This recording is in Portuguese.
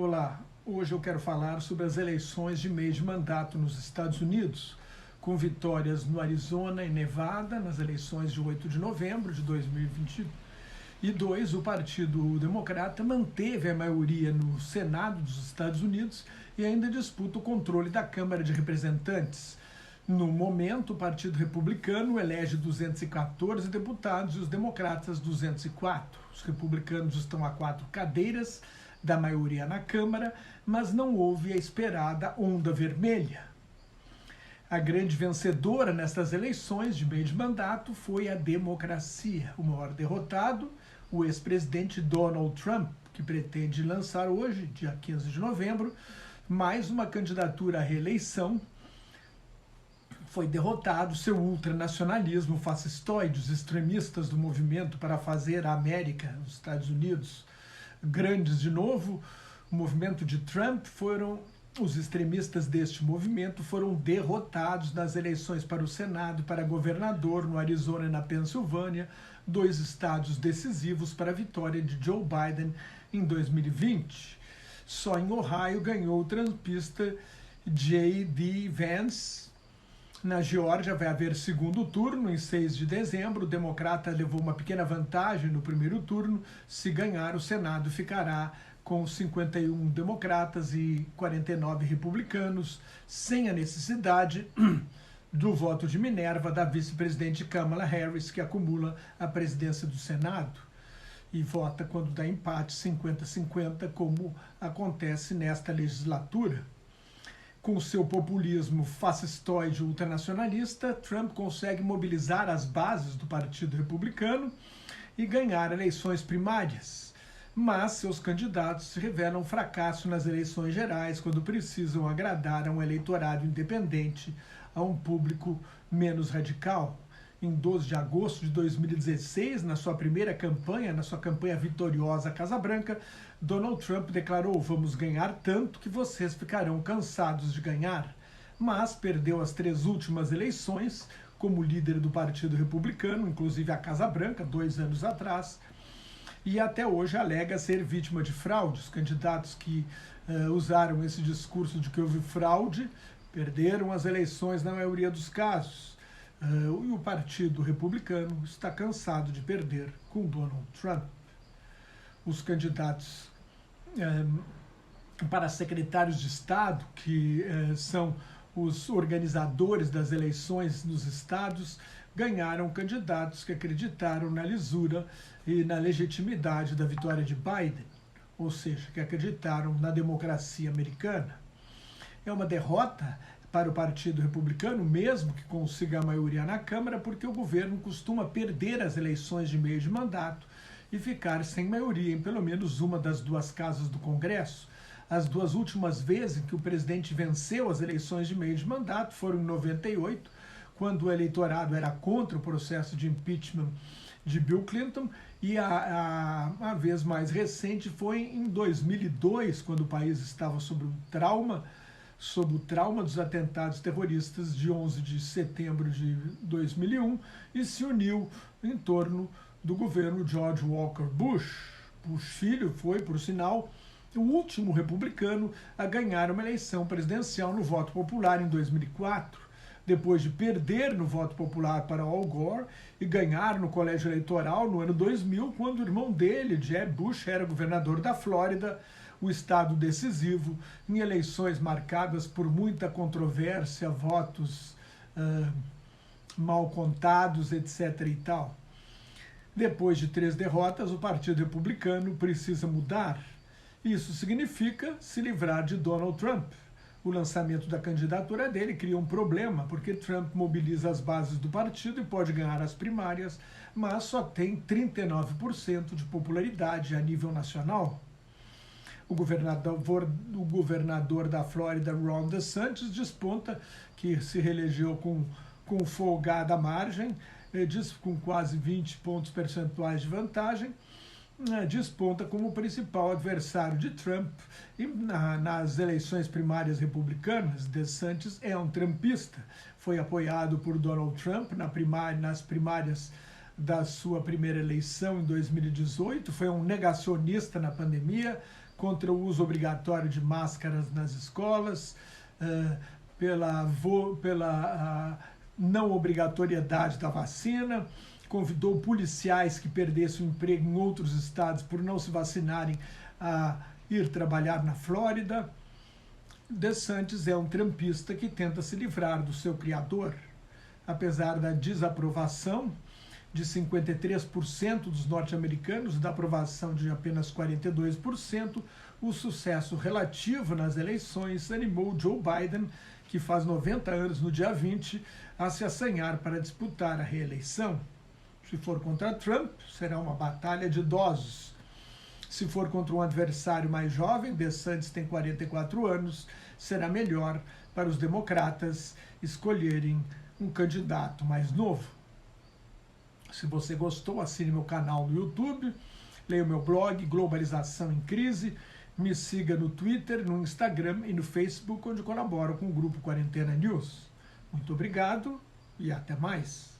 Olá, hoje eu quero falar sobre as eleições de meio de mandato nos Estados Unidos, com vitórias no Arizona e Nevada nas eleições de 8 de novembro de 2022. O Partido Democrata manteve a maioria no Senado dos Estados Unidos e ainda disputa o controle da Câmara de Representantes. No momento, o Partido Republicano elege 214 deputados e os democratas 204. Os republicanos estão a 4 cadeiras da maioria na Câmara, mas não houve a esperada onda vermelha. A grande vencedora nestas eleições de meio de mandato foi a democracia. O maior derrotado, o ex-presidente Donald Trump, que pretende lançar hoje, dia 15 de novembro, mais uma candidatura à reeleição. Foi derrotado seu ultranacionalismo fascistoide, os extremistas do movimento para fazer a América, os Estados Unidos, grandes de novo. O movimento de Trump os extremistas deste movimento foram derrotados nas eleições para o Senado e para governador no Arizona e na Pensilvânia, 2 estados decisivos para a vitória de Joe Biden em 2020. Só em Ohio ganhou o trumpista J.D. Vance. Na Geórgia vai haver segundo turno em 6 de dezembro. O democrata levou uma pequena vantagem no primeiro turno. Se ganhar, o Senado ficará com 51 democratas e 49 republicanos, sem a necessidade do voto de Minerva da vice-presidente Kamala Harris, que acumula a presidência do Senado e vota quando dá empate 50-50, como acontece nesta legislatura. Com seu populismo fascistoide ultranacionalista, Trump consegue mobilizar as bases do Partido Republicano e ganhar eleições primárias. Mas seus candidatos se revelam fracasso nas eleições gerais quando precisam agradar a um eleitorado independente, a um público menos radical. Em 12 de agosto de 2016, na sua primeira campanha, na sua campanha vitoriosa à Casa Branca, Donald Trump declarou: "Vamos ganhar tanto que vocês ficarão cansados de ganhar." Mas perdeu as 3 últimas eleições como líder do Partido Republicano, inclusive a Casa Branca, 2 anos atrás, e até hoje alega ser vítima de fraude. Os candidatos que usaram esse discurso de que houve fraude perderam as eleições na maioria dos casos. E o Partido Republicano está cansado de perder com Donald Trump. Os candidatos para secretários de Estado, que são os organizadores das eleições nos estados, ganharam candidatos que acreditaram na lisura e na legitimidade da vitória de Biden, ou seja, que acreditaram na democracia americana. É uma derrota para o Partido Republicano, mesmo que consiga a maioria na Câmara, porque o governo costuma perder as eleições de meio de mandato e ficar sem maioria em pelo menos uma das 2 casas do Congresso. As 2 últimas vezes em que o presidente venceu as eleições de meio de mandato foram em 98, quando o eleitorado era contra o processo de impeachment de Bill Clinton, e a vez mais recente foi em 2002, quando o país estava sob o trauma dos atentados terroristas de 11 de setembro de 2001 e se uniu em torno do governo George Walker Bush. Bush filho foi, por sinal, o último republicano a ganhar uma eleição presidencial no voto popular em 2004, depois de perder no voto popular para Al Gore e ganhar no colégio eleitoral no ano 2000, quando o irmão dele, Jeb Bush, era governador da Flórida, o estado decisivo, em eleições marcadas por muita controvérsia, votos mal contados, etc. e tal. Depois de 3 derrotas, o Partido Republicano precisa mudar. Isso significa se livrar de Donald Trump. O lançamento da candidatura dele cria um problema, porque Trump mobiliza as bases do partido e pode ganhar as primárias, mas só tem 39% de popularidade a nível nacional. O governador da Flórida, Ron DeSantis, desponta, que se reelegeu com folgada margem, com quase 20 pontos percentuais de vantagem, desponta como o principal adversário de Trump. E nas eleições primárias republicanas, DeSantis é um trumpista. Foi apoiado por Donald Trump nas primárias da sua primeira eleição em 2018, foi um negacionista na pandemia, contra o uso obrigatório de máscaras nas escolas, pela não obrigatoriedade da vacina, convidou policiais que perdessem o emprego em outros estados por não se vacinarem a ir trabalhar na Flórida. DeSantis é um trumpista que tenta se livrar do seu criador. Apesar da desaprovação de 53% dos norte-americanos e da aprovação de apenas 42%, o sucesso relativo nas eleições animou Joe Biden, que faz 90 anos no dia 20, a se assanhar para disputar a reeleição. Se for contra Trump, será uma batalha de idosos. Se for contra um adversário mais jovem, DeSantis tem 44 anos, será melhor para os democratas escolherem um candidato mais novo. Se você gostou, assine meu canal no YouTube, leia o meu blog Globalização em Crise, me siga no Twitter, no Instagram e no Facebook, onde colaboro com o grupo Quarentena News. Muito obrigado e até mais.